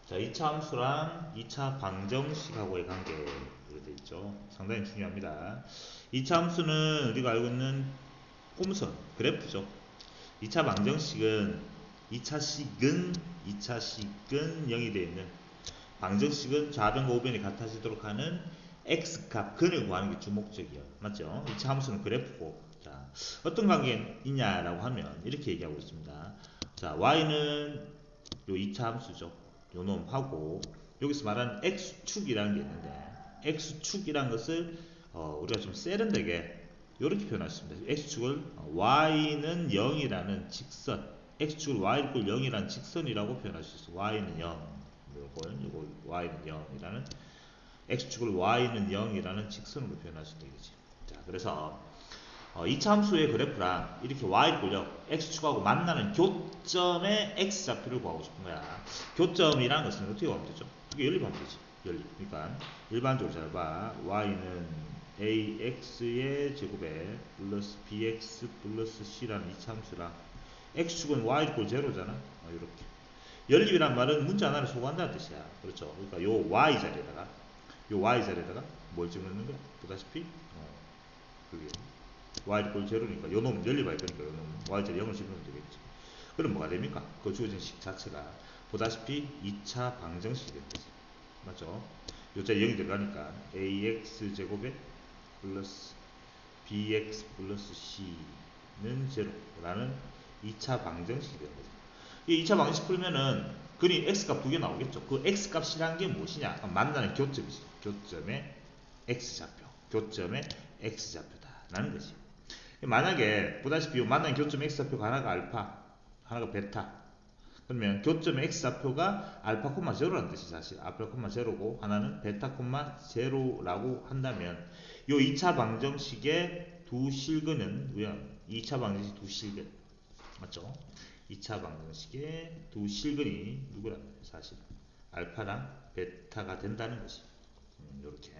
자, 2차 함수랑 2차 방정식하고의 관계 이렇게 돼 있죠. 상당히 중요합니다. 2차 함수는 우리가 알고 있는 홈선 그래프죠. 2차 방정식은 2차식은 0이 되어 있는, 방정식은 좌변과 우변이 같아지도록 하는 x값 근을 구하는 게 주목적이에요. 맞죠? 2차 함수는 그래프고, 자, 어떤 관계가 있냐라고 하면 이렇게 얘기하고 있습니다. 자, y는 요 2차 함수죠. 요 놈하고 여기서 말하는 x축이라는 게 있는데, x축이라는 것을 우리가 좀 세련되게 이렇게 표현했습니다. x축을 y는 0이라는 직선, x축을 y=0 0이라는 직선이라고 표현할 수 있어요. y는 0, 요거 y는 0이라는, x축을 y는 0이라는 직선으로 표현할 수 있겠지. 자, 그래서 2차 함수의 그래프랑 이렇게 y를 x축하고 만나는 교점의 x좌표를 구하고 싶은 거야. 교점이라는 것은 어떻게 구하면 되죠? 이게 연립하면 되지. 연립. 그러니까 일반적으로 잘 봐. y는 ax의 제곱에 플러스 bx 플러스 c라는 2차 함수라, x축은 y=0잖아. 이렇게. 연립이란 말은 문자 하나를 소거한다는 뜻이야. 그렇죠. 그러니까 요 y 자리에다가 뭘 집어넣는 거야? 보다시피 그게 y=0니까 요놈 연립할 거니까 요놈 y자리 0을 집어넣으면 되겠지. 그럼 뭐가 됩니까? 그 주어진 식 자체가 보다시피 2차 방정식이 되는 거지. 맞죠? 요자리 0이 들어가니까 ax 제곱에 플러스 bx 플러스 c는 0라는 2차 방정식이 되는 거죠. 이 2차 방정식 풀면은 그리 x값 두 개 나오겠죠. 그 x값이란 게 무엇이냐? 만나는 교점이지. 교점의 x좌표. 교점의 x좌표다라는 거지. 만약에 보다시피 만나는 교점 x좌표가 하나가 알파, 하나가 베타. 그러면 교점의 x좌표가 알파, 제로라는 뜻이 사실 알파, 제로고 하나는 베타, 제로라고 한다면 이 2차 방정식의 두 실근은 2차 방정식 두 실근 맞죠? 2차 방정식의 두 실근이 누구라? 사실 알파랑 베타가 된다는 것이 이렇게.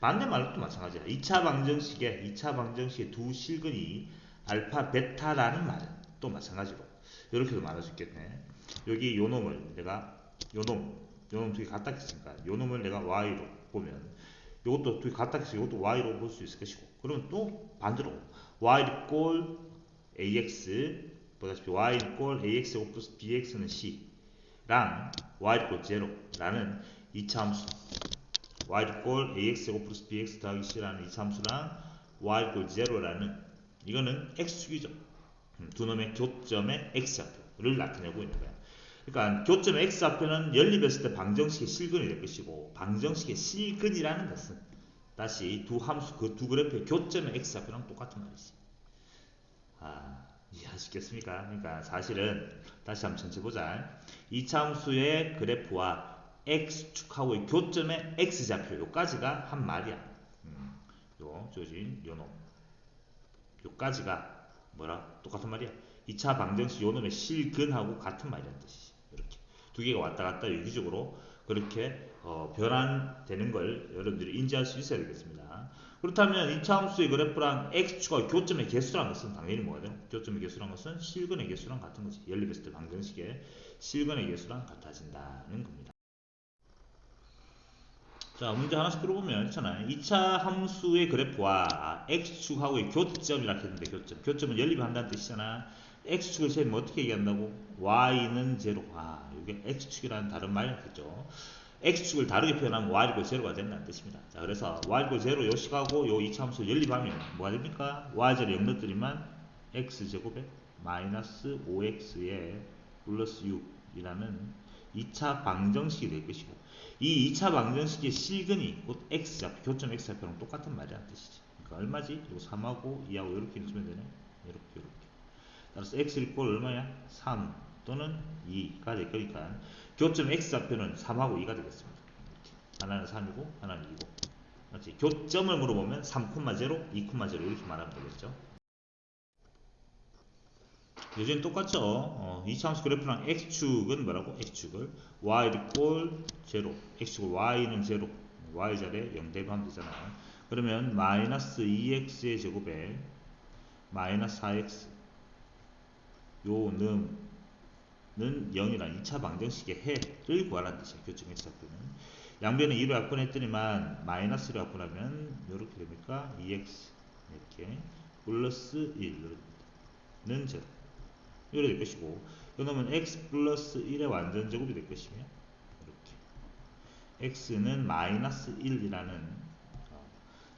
반대말로 또 마찬가지야. 2차 방정식의 두 실근이 알파, 베타라는 말은 또 마찬가지로 이렇게도 말할 수 있겠네. 여기 요 놈을 내가 요놈 두 개 같다 했으니까 요 놈을 내가 y로 보면 요것도 두 개 같다 해서 요것도 y로 볼 수 있을 것이고, 그러면 또 반대로 y= ax 보다시피 y= ax 플러스 bx는 c랑 y=0라는 2차 함수, y= ax 플러스 bx 더하기 c라는 2차 함수랑 y=0라는 이거는 x축이죠. 두 놈의 교점의 x좌표를 나타내고 있는 거야. 그러니까 교점의 x좌표는 연립했을 때 방정식의 실근이 될 것이고, 방정식의 실근이라는 것은 다시 두 함수, 그 두 그래프의 교점의 x좌표랑 똑같은 말이지. 이해하시겠습니까? 그러니까 사실은 다시 한번 전체 보자. 2차 함수의 그래프와 x축하고의 교점의 x좌표 요까지가 한 말이야. 요 조진 요놈 요까지가 뭐라? 똑같은 말이야. 2차 방정식 요놈의 실근하고 같은 말이라는 뜻이지. 이렇게 두 개가 왔다 갔다 유기적으로 그렇게 변환되는 걸 여러분들이 인지할 수 있어야 되겠습니다. 그렇다면 2차 함수의 그래프랑 x축과 교점의 개수란 것은 당연히 뭐가 돼요? 교점의 개수란 것은 실근의 개수랑 같은 거지. 연립했을 때 방정식의 실근의 개수랑 같아진다는 겁니다. 자, 문제 하나씩 들어보면 있잖아요. 2차 함수의 그래프와 x축하고의 교점이라고 했는데, 교점은 연립을 한다는 뜻이잖아. x축을 세면 어떻게 얘기한다고? y는 0. 이게 x축이라는 다른 말이겠죠. x축을 다르게 표현하면 y=0가 된다는 뜻입니다. 자, 그래서 y=0 요 식하고 요 2차 함수 연립하면 뭐가 됩니까? y자리 0 넣어드리면 x제곱에 마이너스 5x에 플러스 6이라는 2차 방정식이 될 것이고, 이 2차 방정식의 실근이 곧 x좌표, 교점 x좌표랑 똑같은 말이라는 뜻이지. 그러니까 얼마지? 이거 3하고 2하고 이렇게 넣으면 되네. 이렇게. 따라서 x= 얼마야? 3 또는 2가 될 거니까 교점 x좌표는 3하고 2가 되겠습니다. 이렇게. 하나는 3이고 하나는 2고. 맞지? 교점을 물어보면 3,0, 2,0 이렇게 말하면 되겠죠. 요즘 똑같죠. 2차 함수 그래프랑 x축은 뭐라고? x축을 y=0, x축을 y는 0, y자리에 0 대입하면 되잖아요. 그러면 마이너스 2x의 제곱에 마이너스 4x 요 놈은 0이란 2차 방정식의 해를 구하라는 뜻이에요. 교점 x좌표는. 양변에 2로 약분했더니만 마이너스 1로 약분하면 이렇게 됩니까? 2x 이렇게 플러스 1는 0 이렇게 될 것이고, 그러면 x 플러스 1의 완전 제곱이 될 것이며, 이렇게 x는 마이너스 1이라는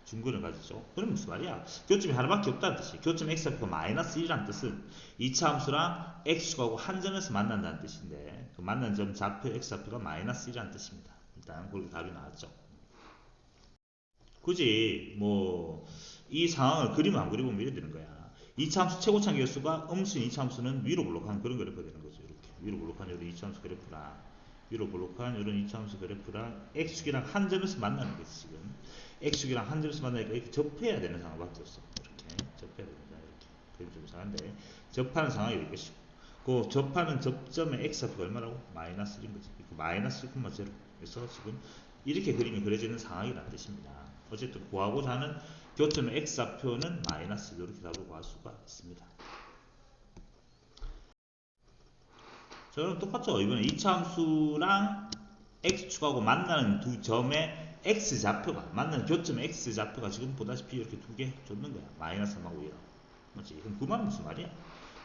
중근을 가지죠. 그럼 무슨 말이야? 교점이 하나밖에 없다는 뜻이. 교점 x좌표가 마이너스 1이라는 뜻은 2차 함수랑 x축하고 한 점에서 만난다는 뜻인데, 그 만난 점 좌표 x좌표가 마이너스 1이라는 뜻입니다. 일단 그렇게 답이 나왔죠. 굳이 뭐 이 상황을 그림을 안 그려보면 이래 되는 거야. 2차 함수 최고차 개수가 음수인 2차 함수는 위로 볼록한 그런 그래프가 되는 거죠. 이렇게 위로 볼록한 이런 2차 함수 그래프랑 위로 볼록한 이런 2차 함수 그래프랑 x축이랑 한 점에서 만나는 거지. 지금 x축이랑 한 점에서 만나니까 이렇게 접해야 되는 상황밖에 없어. 이렇게 접해야 됩니다. 이렇게 그림 좀 이상한데 접하는 상황이 될 것이고, 그 접하는 접점의 x좌표가 얼마라고? 마이너스 1인 거지. 마이너스 1,0. 그래서 지금 이렇게 그림이 그려지는 상황이라는 뜻입니다. 어쨌든 구하고자 하는 교점의 x좌표는 마이너스 1, 이렇게 답을 구할 수가 있습니다. 자, 그럼 똑같죠. 이번에 2차 함수랑 x축하고 만나는 두 점의 x좌표가, 만나는 교점의 x좌표가 지금 보다시피 이렇게 두 개 줬는 거야. 마이너스 3하고 1하고. 맞지? 그럼 그 말은 무슨 말이야?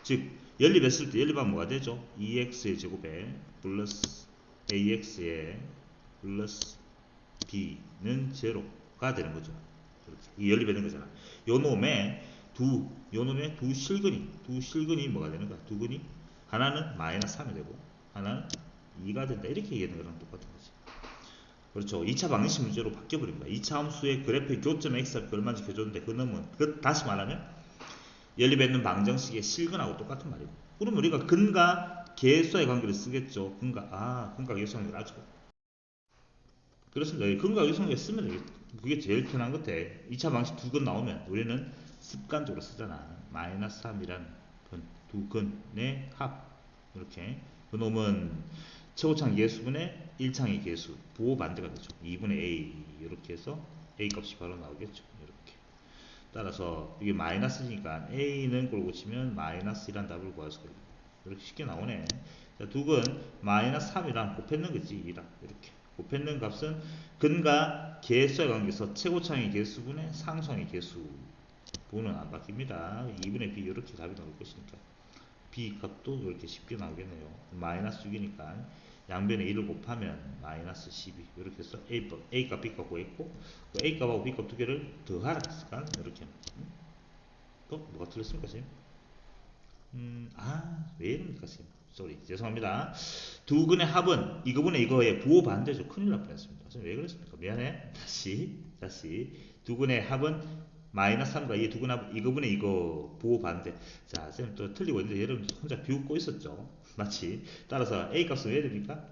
즉 연립했을 때 연립하면 뭐가 되죠? 2x의 제곱에 플러스 ax의 플러스 b는 제로가 되는 거죠. 이렇게. 이 연립이 되는 거잖아. 요 놈의 두 실근이 뭐가 되는 거야? 두 근이 하나는 마이너스 3이 되고 하나는 2가 된다. 이렇게 얘기하는 거랑 똑같은 거지. 그렇죠. 2차 방정식 문제로 바뀌어버립니다. 2차 함수의 그래프의 교점 x좌표 얼마인지 줘줬는데 그 놈은 다시 말하면 연립했는 방정식의 실근하고 똑같은 말이고. 그럼 우리가 근과 계수의 관계를 쓰겠죠. 근과 계수 관계를 아죠. 그렇습니다. 근과 계수 관계 쓰면 되겠죠. 그게 제일 편한 것 같아. 2차 방식 두 근 나오면 우리는 습관적으로 쓰잖아. 마이너스 3이란 두 근의 합. 이렇게. 그 놈은 최고차의 계수분의 1차의 계수. 부호 반대가 되죠. 2분의 a. 이렇게 해서 a 값이 바로 나오겠죠. 이렇게. 따라서 이게 마이너스니까 a는 꼴 고치면 마이너스 1란 답을 구할 수가 있고, 이렇게 쉽게 나오네. 자, 두근 마이너스 3이랑 곱했는 거지. 2랑 이렇게 곱했는 값은 근과 계수의 관계에서 최고차의 계수분의 상수의 계수 부호는 안 바뀝니다. 2분의 b 이렇게 답이 나올 것이니까 b 값도 이렇게 쉽게 나오겠네요. 마이너스 6이니까 양변에 1을 곱하면 마이너스 12 이렇게 해서 a 값 b 값 구했고, 그 a 값하고 b 값 두 개를 더하라 했을까? 이렇게. 또 뭐가 틀렸습니까 지금? 왜 이럽니까 지금? 쏘리, 죄송합니다. 두 근의 합은 이거분의 이거의 부호 반대죠. 큰일 날 뻔했습니다. 지금 왜 그랬습니까? 미안해. 다시 두 근의 합은 마이너스 3과 이 두 근 합은 이거분의 이거 부호 반대. 자, 쌤 또 틀리고 있는데 여러분 혼자 비웃고 있었죠. 마치. 따라서 a 값은 왜 됩니까?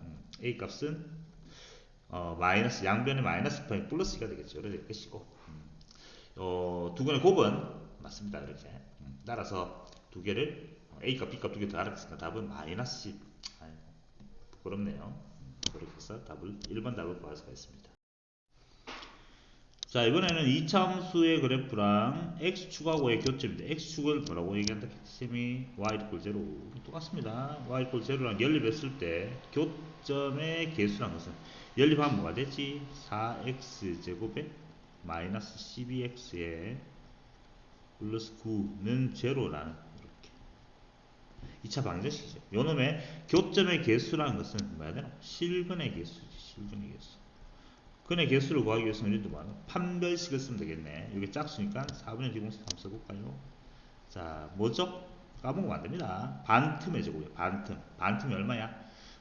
a 값은 마이너스, 양변의 마이너스 파이 플러스가 되겠죠. 이렇게 될 것이고, 두 근의 곱은 맞습니다. 이렇게. 따라서 두 개를 A값 B값 두 개 더 알았으니까 답은 마이너스 10. 아이고, 부끄럽네요. 그렇게 해서 1번 답을 구할 수가 있습니다. 자, 이번에는 2차 함수의 그래프랑 x축하고의 교점인데, x축을 뭐라고 얘기한다? 쌤이 y = 0. 똑같습니다. y = 0랑 연립했을 때 교점의 개수란 것은 연립하면 뭐가 되지? 4x제곱에 마이너스 12x에 플러스 9는 제로라는, 이렇게 2차 방정식이죠. 요놈의 교점의 개수라는 것은 뭐야 되나? 실근의 개수지. 실근의 개수. 근의 개수를 구하기 위해서는 우리도 뭐하나? 판별식을 쓰면 되겠네. 이게 짝수니까 4분의 D공식 한번 써볼까요? 자, 뭐죠? 까먹으면 안 됩니다. 반틈의 제곱이에요. 반틈이 얼마야?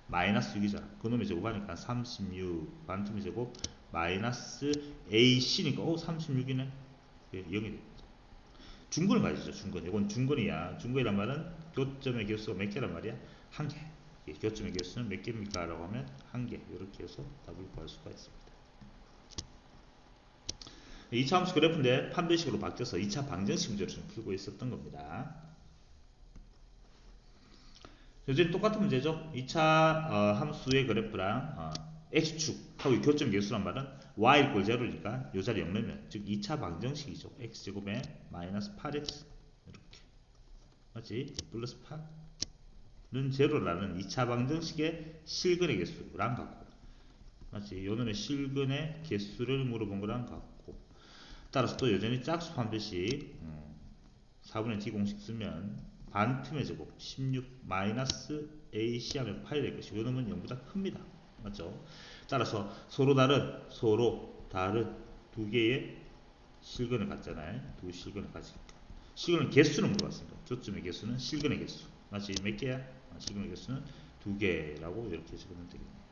마이너스 6이잖아. 그놈의 제곱하니까 36. 반틈의 제곱 마이너스 AC니까 36이네. 0이 돼. 중근을 가지죠. 중근. 이건 중근이야. 중근이란 말은 교점의 개수가 몇 개란 말이야? 한 개. 교점의 개수는 몇 개입니까? 라고 하면 한 개. 이렇게 해서 답을 구할 수가 있습니다. 2차 함수 그래프인데 판별식으로 바뀌어서 2차 방정식 문제를 좀 풀고 있었던 겁니다. 요즘 똑같은 문제죠. 2차 함수의 그래프랑 x축하고 교점 개수란 말은 y = 0니까 이 자리 0 넣으면, 즉 2차 방정식이죠. x제곱에 마이너스 8x 이렇게 맞지? 플러스 8 제로라는 2차 방정식의 실근의 개수랑 같고, 맞지? 요 놈의 실근의 개수를 물어본 거랑 같고, 따라서 또 여전히 짝수 판별식 4분의 t 공식 쓰면 반틈의 제곱 16 마이너스 ac 하면 8이 될 것이고, 요 놈은 0보다 큽니다. 맞죠? 따라서 서로 다른 두 개의 실근을 갖잖아요. 두 실근을 가지니까. 실근의 개수는 물어봤습니다. 교점의 개수는 실근의 개수. 맞지? 몇 개야? 실근의 개수는 두 개라고 이렇게 적으면 되겠네요.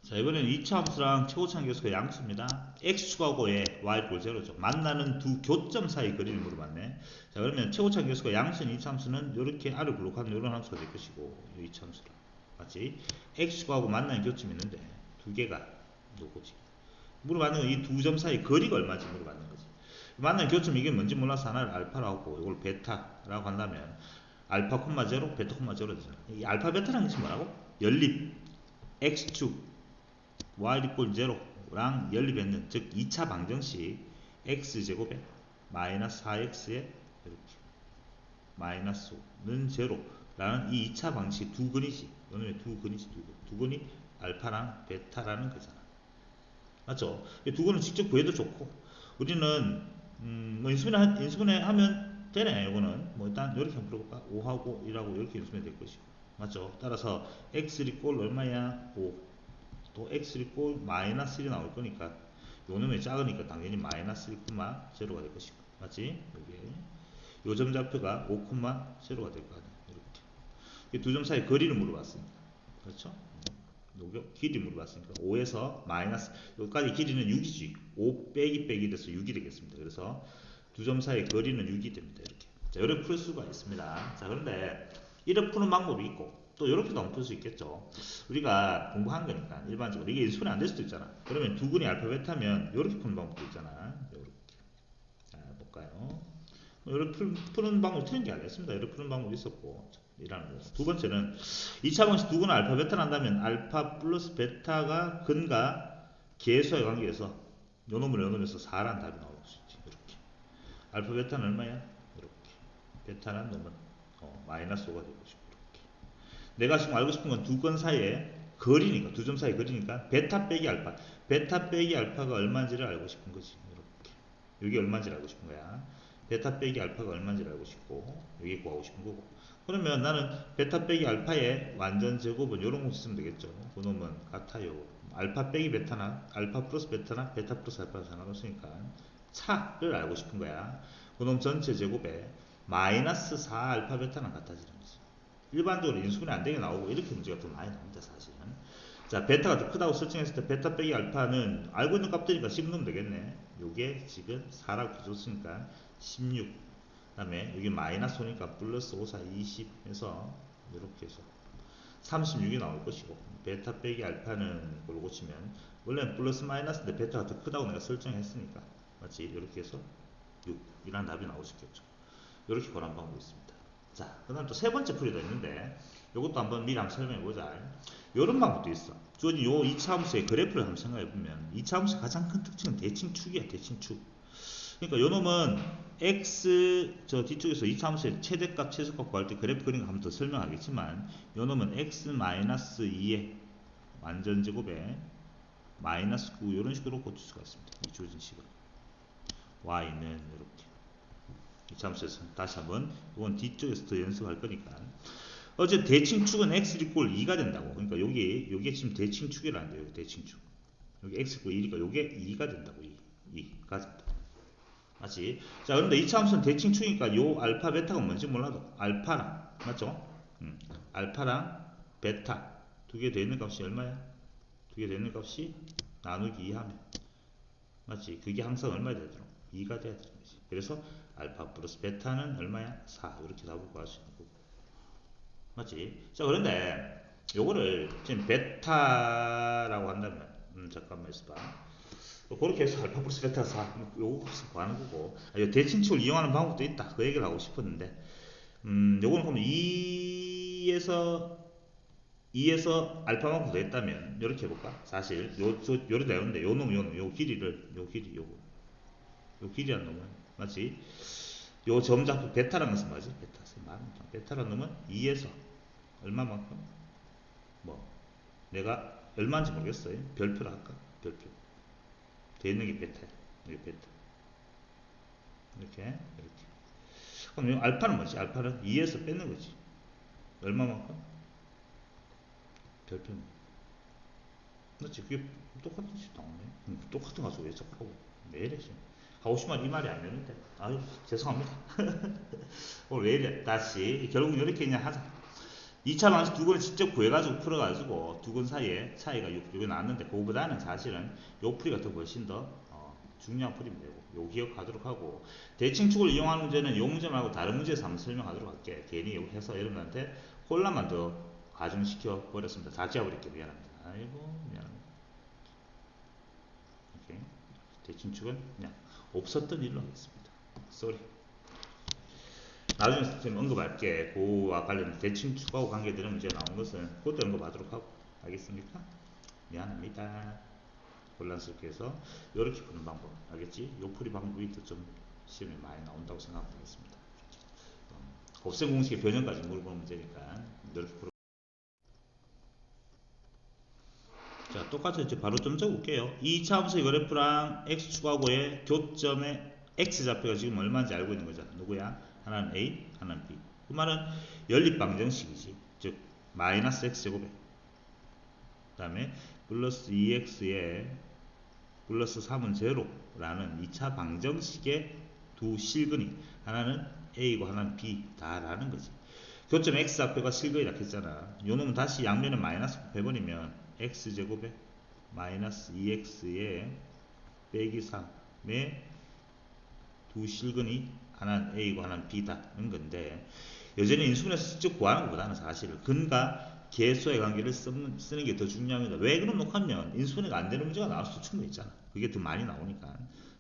자, 이번에는 2차 함수랑 최고차 계수가 양수입니다. x축하고의 y 제로죠. 만나는 두 교점 사이 거리를 물어봤네. 자, 그러면 최고차 계수가 양수인 2차 함수는 이렇게 아래 블록하는 이런 함수가 될 것이고, 이 2차 함수라. 맞지? x축하고 만나는 교점이 있는데 두 개가 요거지. 물어봤는 건 이 두 점 사이 거리가 얼마인지 물어봤는 거지. 만나는 교점 이게 뭔지 몰라서 하나를 알파라고 하고 이걸 베타라고 한다면 알파 콤마 제로, 베타 콤마 제로 되잖아. 이 알파 베타라는 것이 뭐라고? 연립 x축 y 이꼴 제로랑 연립했는, 즉 2차 방정식 x제곱에 마이너스 4x에 이렇게 마이너스 5는 제로라는 이 2차 방식이 두 근이지. 이놈의 두 근이지. 두 근이 알파랑 베타라는 거잖아. 맞죠? 두 근은 직접 구해도 좋고, 우리는 뭐 인수분해 하면 되네. 이거는 뭐 일단 이렇게 한번 풀어볼까? 5하고 1하고 이렇게 인수분해 될 것이고, 맞죠? 따라서 x 이꼴 얼마야? 5. 또 x 이꼴 마이너스 1이 나올 거니까 요 놈이 작으니까 당연히 마이너스 1,0가 될 것이고, 맞지? 여기 요 점 좌표가 5,0가 될 거 아니야. 이렇게 두 점 사이 거리를 물어봤습니다. 그렇죠? 요거 길이 물어봤으니까 5에서 마이너스, 여기까지 길이는 6이지. 5 빼기 돼서 6이 되겠습니다. 그래서 두 점 사이 거리는 6이 됩니다. 이렇게. 자, 이렇게 풀 수가 있습니다. 자, 그런데 이렇게 푸는 방법이 있고 또 이렇게도 한번 풀 수 있겠죠. 우리가 공부한 거니까 일반적으로 이게 인수분해 안 될 수도 있잖아. 그러면 두 근이 알파 베타면 이렇게 푸는 방법도 있잖아. 이렇게. 자, 볼까요? 이렇게 푸는 방법 틀린 게 아니었습니다. 이렇게 푸는 방법이 있었고, 이라는 거죠. 두 번째는 2차 방식 두 근은 알파 베타를 한다면 알파 플러스 베타가 근과 계수의 관계에서 요 놈에서 4라는 답이 나올 수 있지. 이렇게. 알파 베타는 얼마야? 이렇게. 베타는 놈은 마이너스 5가 되고 싶고, 이렇게. 내가 지금 알고 싶은 건 두 건 사이에 거리니까, 두 점 사이 거리니까 베타 빼기 알파. 베타 빼기 알파가 얼마인지를 알고 싶은 거지. 이렇게. 여기 얼마인지를 알고 싶은 거야. 베타 빼기 알파가 얼마인지를 알고 싶고, 여기 구하고 싶은 거고. 그러면 나는 베타 빼기 알파의 완전 제곱은 이런 거 쓰면 되겠죠. 그놈은 같아요. 알파 빼기 베타나 알파 플러스 베타나 베타 플러스 알파가 상관없으니까 차를 알고 싶은 거야. 그놈 전체 제곱에 마이너스 4 알파 베타는 같아지는 거지. 일반적으로 인수분해 안 되게 나오고 이렇게 문제가 더 많이 나옵니다, 사실은. 자, 베타가 더 크다고 설정했을 때 베타 빼기 알파는 알고 있는 값들이니까 10 넣으면 되겠네. 요게 지금 4라고 줬으니까 16. 그 다음에 여기 마이너스 오니까 플러스 5, 4, 20 해서 이렇게 해서 36이 나올 것이고, 베타 빼기 알파는 그걸로 고치면 원래는 플러스 마이너스인데 베타가 더 크다고 내가 설정했으니까, 맞지? 이렇게 해서 6이라는 답이 나올 수 있겠죠. 이렇게 고란 방법이 있습니다. 자, 그 다음 또 세 번째 풀이도 있는데 이것도 한번 미리 한번 설명해보자. 이런 방법도 있어. 주어진 요 2차 함수의 그래프를 한번 생각해보면 2차 함수의 가장 큰 특징은 대칭축이야. 대칭축. 그러니까 요 놈은 x 저 뒤쪽에서 2차 함수의 최대값 최소값 구할 때 그래프 그린 거 한번 더 설명하겠지만, 요 놈은 x-2의 완전제곱에 마이너스 9 이런 식으로 고칠 수가 있습니다. 이 주어진 식으로. y는 이렇게. 2차 함수에서 다시 한번 이건 뒤쪽에서 더 연습할 거니까. 어제 대칭축은 x 이꼴 2가 된다고. 그러니까 요게 지금 대칭축이라는 데요. 대칭축. 여기 x 이꼴 2니까 요게 2가 된다고. 2가 된다. 맞지? 자, 그런데 2차 함수는 대칭축이니까 요 알파 베타가 뭔지 몰라도 알파랑, 맞죠? 알파랑 베타 두 개 되는 값이 얼마야? 두 개 되는 값이 나누기 2 하면, 맞지? 그게 항상 얼마 돼야 되노? 2가 돼야 되는 거지. 그래서 알파 플러스 베타는 얼마야? 4. 이렇게 답을 구할 수 있는 거고, 맞지? 자, 그런데 요거를 지금 베타라고 한다면 잠깐만 있어봐. 그렇게 해서 알파 플러스 베타 4 요거 값을 구하는 거고, 대칭축을 이용하는 방법도 있다. 그 얘기를 하고 싶었는데, 요거는 그러면 2에서 알파만큼 더했다면 이렇게 해볼까? 사실 요리 되는데 요 길이를 요 길이란 놈은, 맞지? 요 점좌표 베타라는 것은 뭐지? 베타. 베타라는 놈은 2에서 얼마만큼? 뭐 내가 얼마인지 모르겠어요. 별표로 할까? 별표. 돼 있는 게 베타야. 여기 베타. 이렇게. 그럼 이 알파는 뭐지? 알파는 2에서 뺏는 거지. 얼마만큼? 별표는. 그렇지. 그게 똑같은 식 나오네. 똑같은 가지고 왜 자꾸 하고. 왜 이래, 지금. 하고 싶으면 이 말이 안 되는데. 아유, 죄송합니다. 오늘 왜 이래? 다시. 결국 이렇게 그냥 하자. 2차 방식 두 근을 직접 구해가지고 풀어가지고 두 근 사이에 차이가 요게 나왔는데 그거보다는 사실은 요 풀이가 더 훨씬 더 중요한 풀이면 되고 요 기억하도록 하고 대칭축을 이용하는 문제는 요 문제 말고 다른 문제에서 한번 설명하도록 할게. 괜히 해서 여러분한테 혼란만 더 가중시켜 버렸습니다. 다 지워버릴게요. 미안합니다. 아이고 미안합니다. 이렇게 대칭축은 그냥 없었던 일로 하겠습니다. 쏘리. 나중에 선생님 언급할게. 그와 관련 대칭축하고 관계되는 문제 나온 것은 그것도 언급하도록 하고. 알겠습니까? 미안합니다. 혼란스럽게 해서 이렇게 푸는 방법. 알겠지? 요 풀이 방법이 더 좀 시험에 많이 나온다고 생각하겠습니다. 곱셈 공식의 변형까지 물어보는 문제니까 이렇게 풀어. 자, 똑같이 이제 바로 좀 적어볼게요. 이 차함수의 그래프랑 x축하고의 교점의 x좌표가 지금 얼마인지 알고 있는 거죠. 누구야? 하나는 a, 하나는 b. 그 말은 연립방정식이지. 즉 마이너스 x제곱에 그 다음에 플러스 2x에 플러스 3은 제로라는 2차 방정식의 두 실근이 하나는 a고 하나는 b다라는 거지. 교점 x좌표가 실근이라 했잖아. 요 놈은 다시 양면에 마이너스 곱해버리면 x제곱에 마이너스 2x에 빼기 3의 두 실근이 하나는 a고 하나는 b다는 건데 여전히 인수분해서 직접 구하는 것보다는 사실 근과 계수의 관계를 쓰는 게 더 중요합니다. 왜 그런 녹하면 인수분해가 안 되는 문제가 나올 수도 충분히 있잖아. 그게 더 많이 나오니까.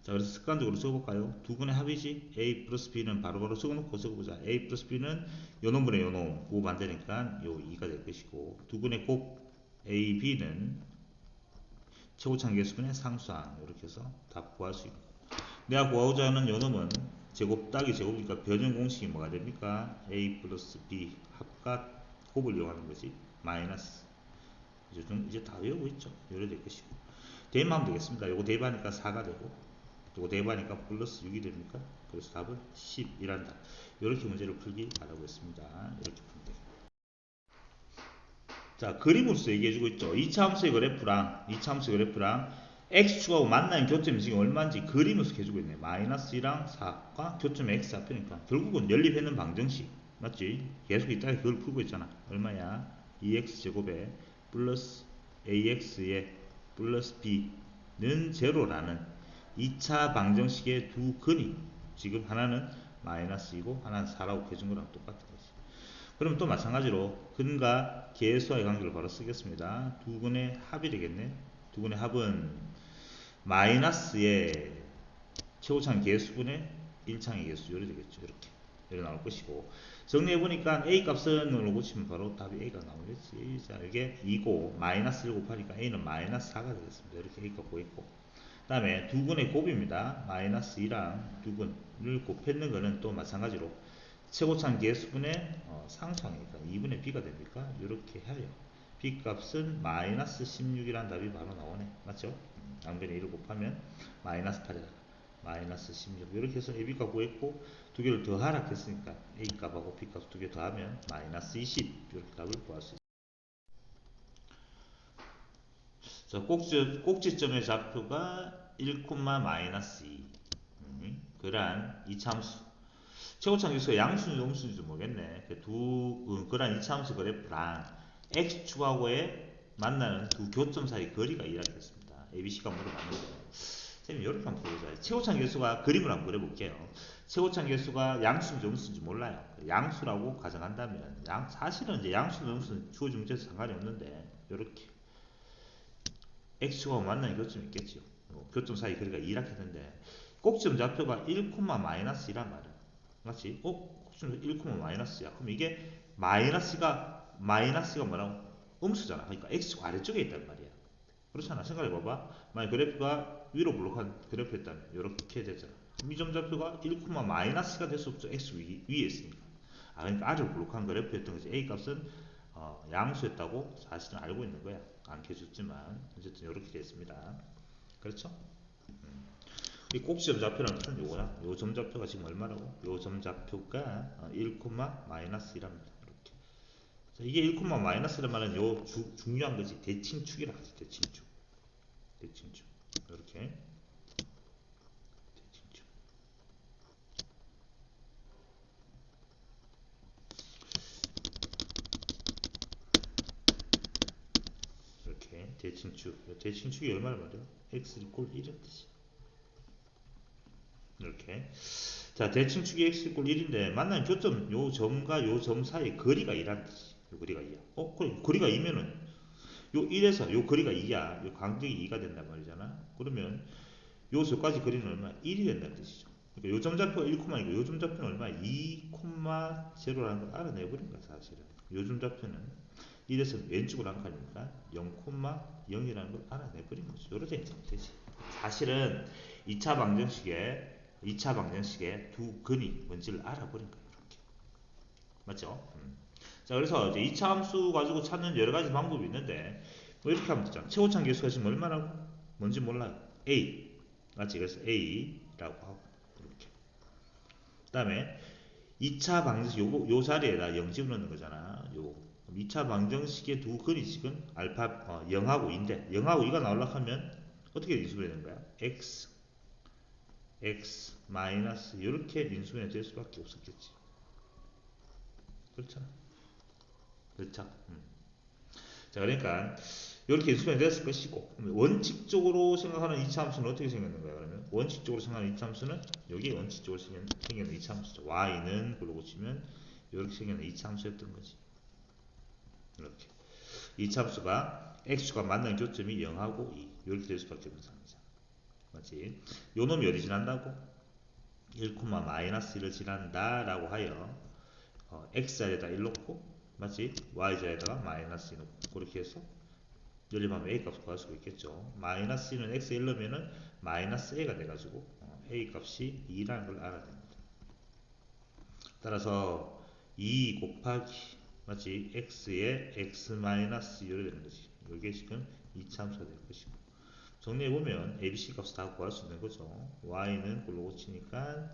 자, 그래서 습관적으로 적어볼까요? 두 근의 합이지 a 플러스 b는 바로바로 적어놓고 적어보자. a 플러스 b는 요놈분의 요놈 5 반대니까 요 2가 될 것이고 두 근의 곱 a, b는 최고차항 계수분의 상수항 이렇게 해서 답 구할 수 있고 내가 구하고자 하는 요놈은 제곱 따기 제곱이니까 변형 공식이 뭐가 됩니까? a 플러스 b 합과 곱을 이용하는 거지. 마이너스 이제 다 외우고 있죠. 이래 될 것이고 대입하면 되겠습니다. 요거 대입하니까 4가 되고 요거 대입하니까 플러스 6이 됩니까? 그래서 답은 10이란다. 이렇게 문제를 풀기 바라고 있습니다. 이렇게 풀면 돼요. 자, 그림으로서 얘기해주고 있죠. 2차 함수의 그래프랑 x축하고 만나는 교점이 지금 얼마인지 그림으로서 해주고 있네. 마이너스 2랑 4과 교점 x좌표니까 결국은 연립했는 방정식 맞지? 계속 이따가 그걸 풀고 있잖아. 얼마야? 2x제곱에 플러스 ax에 플러스 b는 제로라는 2차 방정식의 두 근이 지금 하나는 마이너스이고 하나는 4라고 해준 거랑 똑같은 거지. 그럼 또 마찬가지로 근과 계수와의 관계를 바로 쓰겠습니다. 두 근의 합이 되겠네. 두 근의 합은 마이너스의 최고차항 계수분의 1차항의 계수 요리 되겠죠. 이렇게 나올 것이고 정리해보니까 a 값은 으로 고치면 바로 답이 a가 나오겠지. 자, 이게 2고 마이너스 1 곱하니까 a는 마이너스 4가 되겠습니다. 이렇게 a 값 구했고 그 다음에 두 근의 곱입니다. 마이너스 2랑 두 근을 곱했는 거는 또 마찬가지로 최고차항 계수분의 상수항이니까 2분의 b가 됩니까? 이렇게 해요. b 값은 마이너스 16이라는 답이 바로 나오네. 맞죠? 양변에 1을 곱하면 마이너스 8이다. 마이너스 16 이렇게 해서 a, b값 구했고 두 개를 더하라 했으니까 a 값하고 b 값 두 개 더하면 마이너스 20 이렇게 답을 구할 수 있습니다. 자, 꼭지점의 좌표가 1, 마이너스 2 그란 이차함수 최고차항 계수가 양수인지 음수인지 모르겠네. 그란 이차함수 그래프랑 x축하고의 만나는 두 교점 사이 거리가 이야기했습니다. ABC가 물어봤는데 선생님 이렇게 한번 보여줘요. 최고차항 계수가 그림을 한번 그려볼게요. 최고차항 계수가 양수인지 음수인지 몰라요. 양수라고 가정한다면 사실은 이제 양수는 음수는 주어진 문제에서 상관이 없는데 이렇게 x축하고 만나는 교점이 있겠죠. 교점 사이 거리가 2라 했는데 꼭지점 좌표가 1, 마이너스 2란 말이야. 맞지? 꼭지점 1, 마이너스야. 그럼 이게 마이너스가 뭐라고? 음수잖아. 그러니까 x축 아래쪽에 있단 말이야. 그렇잖아. 생각해봐봐. 만약 그래프가 위로 블록한 그래프였다면 이렇게 되잖아. 이 점좌표가 1, 마이너스가 될 수 없죠. x 위에 있으니까. 그러니까 r을 블록한 그래프였던 거지. a 값은 양수였다고 사실은 알고 있는 거야. 안 켜줬지만 어쨌든 이렇게 됐습니다. 그렇죠? 이 꼭지점 좌표라는 건 요거야. 요 점좌표가 지금 얼마라고? 요 점좌표가 1, 마이너스 1합니다. 이렇게. 자, 이게 1, 마이너스란 말은 요 중요한 거지. 대칭축이라 하지. 대칭축. 대칭축. 이렇게. 대칭축. 이렇게 대칭축. 대칭축이 얼마나 말이야? x 이꼴 1이란 뜻이. 이렇게. 자, 대칭축이 x 이꼴 1인데 만나는 교점 요 점과 요 점 사이 거리가 2라는 뜻이. 요 거리가 2야. 그래. 거리가 2면은 요 1에서 요 거리가 2야. 요 간격이 2가 된단 말이잖아. 그러면 요 저까지 거리는 얼마? 1이 된다는 뜻이죠. 그러니까 요 점좌표가 1,2고 요 점좌표는 얼마? 2,0라는 걸 알아내버린 거야 사실은. 요 점좌표는 1에서 왼쪽으로 한 칸이니까 0,0이라는 걸 알아내버린 거죠. 요렇게 되면 되지. 사실은 2차 방정식의 두 근이 뭔지를 알아버린 거예요. 이렇게. 맞죠? 자, 그래서 이제 2차 함수 가지고 찾는 여러 가지 방법이 있는데 뭐 이렇게 하면 되잖아. 최고창 계수가 지금 얼마라고? 뭔지 몰라요. A. 맞지? 그래서 A라고 하고 이렇게. 그 다음에 2차 방정식 요 자리에다 0 집어넣는 거잖아. 2차 방정식의 두 근이 지금 알파 0하고 2인데 0하고 2가 나오려고 하면 어떻게 인수분해 되는 거야? x 마이너스 이렇게 인수분해 될 수밖에 없었겠지. 그렇잖아. 그렇죠. 자, 그러니까 이렇게 인수분해 됐을 것이고 원칙적으로 생각하는 2차 함수는 어떻게 생겼는 거야? 그러면 원칙적으로 생각하는 2차 함수는 여기 원칙적으로 생기는 2차 함수죠. y는 그걸로 고치면 이렇게 생기는 2차 함수였던 거지. 이렇게 2차 함수가 x가 만나는 교점이 0하고 2 이렇게 될 수밖에 없는 상황이잖아. 맞지? 요 놈이 어디 지난다고? 1, 마이너스 1을 지난다 라고 하여 x자리에다 1 놓고 맞지? y자리에다가 마이너스 2 놓고 그렇게 해서 연립하면 a 값을 구할 수가 있겠죠. 마이너스 2는 x에 1 넣으면은 마이너스 a가 돼가지고 a 값이 2라는 걸 알아냅니다. 따라서 2 곱하기 맞지? x에 x 마이너스 2를 되는 거지. 이게 지금 2차 함수가 될 것이고 정리해보면 ABC 값을 다 구할 수 있는 거죠. y는 그걸로 고치니까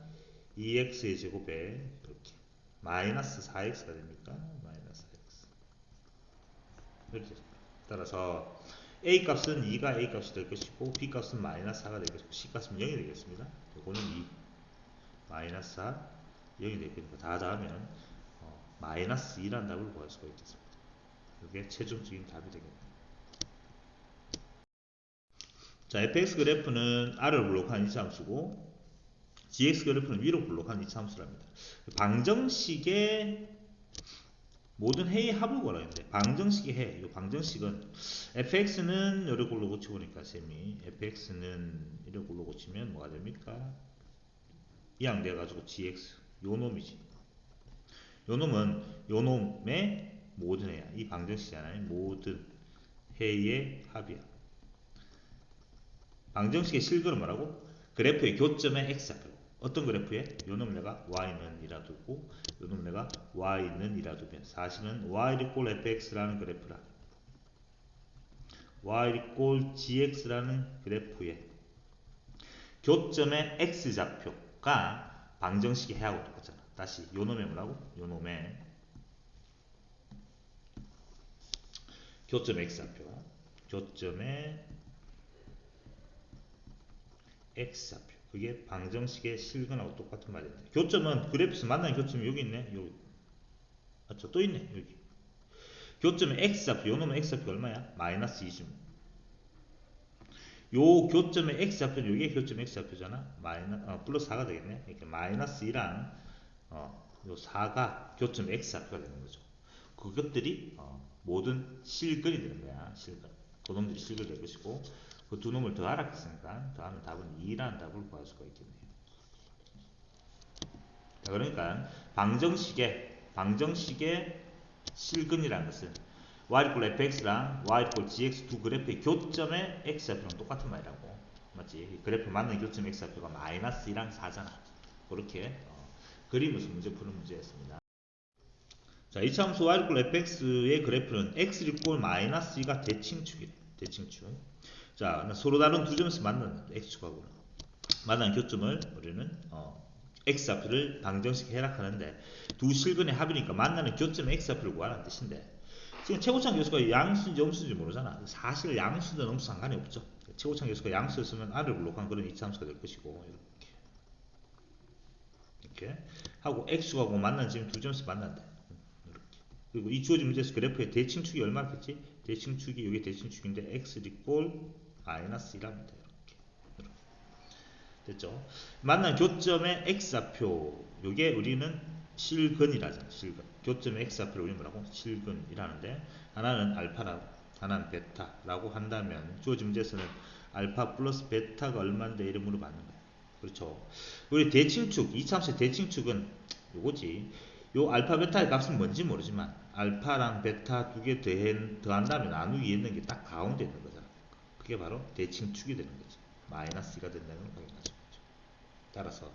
2x의 제곱에 이렇게 마이너스 4x가 됩니까? 마이너스 4x 이렇게 따라서 a 값은 2가 a 값이 될 것이고 b 값은 마이너스 4가 될 것이고 c 값은 0이 되겠습니다. 이거는 2 마이너스 4 0이 될 거니까 다 더하면 마이너스 2라는 답을 구할 수가 있겠습니다. 이게 최종적인 답이 되겠네요. 자, fx 그래프는 r을 블록한 2차 함수고 gx 그래프는 위로 블록한 2차 함수랍니다. 방정식의 모든 해의 합을 구하라 했는데 방정식의 해, 이 방정식은 fx는 이런 걸로 고쳐보니까 쌤이 fx는 이런 걸로 고치면 뭐가 됩니까? 이항 돼가지고 gx 요 놈이지. 요 놈은 요 놈의 모든 해야. 이 방정식이잖아요. 모든 해의 합이야. 방정식의 실근은 뭐라고? 그래프의 교점의 x좌표. 어떤 그래프에? 요놈 내가 y는 이라 두고 요놈 내가 y는 이라 두면 사실은 y 이꼴 fx라는 그래프라 y 이꼴 gx라는 그래프에 교점의 x좌표가 방정식의 해하고 똑같잖아. 다시 요놈의 뭐라고? 요놈의 교점의 x좌표 교점의 x좌표 그게 방정식의 실근하고 똑같은 말인데 교점은 그래프에서 만나는 교점이 여기 있네. 여기 맞죠? 또 있네. 여기 교점의 x좌표 요놈의 x좌표 얼마야? 마이너스 20. 요 교점의 x좌표는 여기 교점의 x좌표잖아. 플러스 4가 되겠네. 이렇게 마이너스 2랑 요 4가 교점 x좌표가 되는 거죠. 그것들이 모든 실근이 되는 거야. 실근. 그놈들이 실근이 될 것이고 그 두 놈을 더 알았으니까 더하면 답은 2라는 답을 구할 수가 있겠네요. 자, 그러니까 방정식의 실근이라는 것은 y 이퀄 fx랑 y 이퀄 gx 두 그래프의 교점의 x좌표랑 똑같은 말이라고. 맞지? 그래프 맞는 교점 x좌표가 마이너스 2랑 4잖아. 그렇게 그림에서 문제 푸는 문제였습니다. 자, 이차함수 y = fx의 그래프는 x = 마이너스 2가 대칭축이래. 대칭축. 자, 서로 다른 두 점에서 만나는 x축하고 만나는 교점을 우리는 x좌표를 방정식 해락하는데 두 실근의 합이니까 만나는 교점 x좌표를 구하라는 뜻인데 지금 최고창 교수가 양수인지 음수인지 모르잖아. 사실 양수든 음수 상관이 없죠. 최고창 교수가 양수였으면 R을 블록한 그런 이차함수가 될 것이고 이렇게 하고 x축하고 만난 지금 두 점에서 만난대. 이렇게. 그리고 이 주어진 문제에서 그래프의 대칭축이 얼마겠지? 대칭축이 여기 대칭축인데 x = 마이너스 1합니다. 이렇게. 됐죠? 만난 교점의 x좌표 요게 우리는 실근이라잖아. 실근. 교점의 x좌표를 우리는 뭐라고? 실근이라는데 하나는 알파라고 하나는 베타라고 한다면 주어진 문제에서는 알파 플러스 베타가 얼마인데 이를 물어봤는 거야. 그렇죠? 우리 대칭축, 이차함수의 대칭축은 요거지. 요 알파 베타의 값은 뭔지 모르지만 알파랑 베타 두 개 더한다면 나누기 있는 게 딱 가운데 있는 거잖아. 그게 바로 대칭축이 되는 거지. 마이너스 2가 된다는 걸 확인하죠. 따라서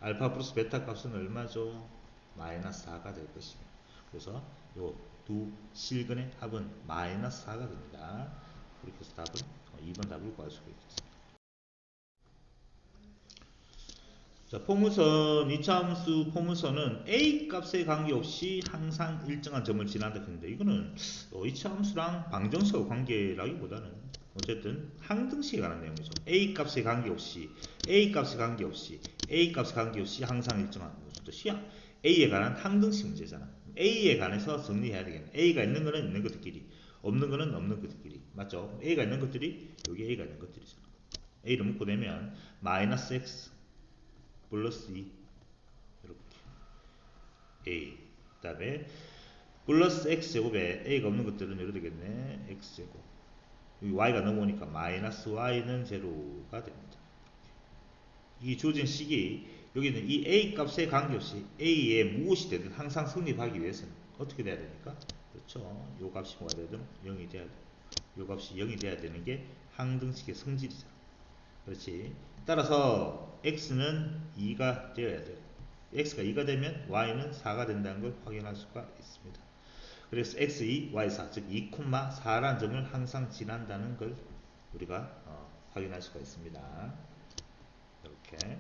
알파 플러스 베타 값은 얼마죠? 마이너스 4가 될 것입니다. 그래서 요 두 실근의 합은 마이너스 4가 됩니다. 그렇게 해서 답은 2번 답을 구할 수가 있겠습니다. 자, 포문선, 이차함수 포문선은 A 값에 관계없이 항상 일정한 점을 지난다 했는데 이거는 이차함수랑 방정식하고 관계라기보다는 어쨌든 항등식에 관한 내용이죠. A 값에 관계없이 A 값에 관계없이 A 값에 관계없이 항상 일정한 무슨 뜻이야? A에 관한 항등식 문제잖아. A에 관해서 정리해야 되겠네. A가 있는 거는 있는 것들끼리 없는 거는 없는 것들끼리 맞죠? A가 있는 것들이 여기 A가 있는 것들이잖아. A를 묶어내면 마이너스 X 플러스 2 이렇게 A 그 다음에 플러스 x제곱에 a가 없는 것들은 이렇게 되겠네. x제곱 여기 y가 넘어오니까 마이너스 y는 제로가 됩니다. 이 주어진 식이 여기는 이 a 값에 관계없이 a에 무엇이 되든 항상 성립하기 위해서는 어떻게 돼야 됩니까? 그렇죠. 요 값이 뭐가 되든 0이 돼야 돼. 요 값이 0이 돼야 되는 게 항등식의 성질이잖아. 그렇지. 따라서 x는 2가 되어야 돼요. x가 2가 되면 y는 4가 된다는 걸 확인할 수가 있습니다. 그래서 x2, y4 즉 2,4라는 점을 항상 지난다는 걸 우리가 확인할 수가 있습니다. 이렇게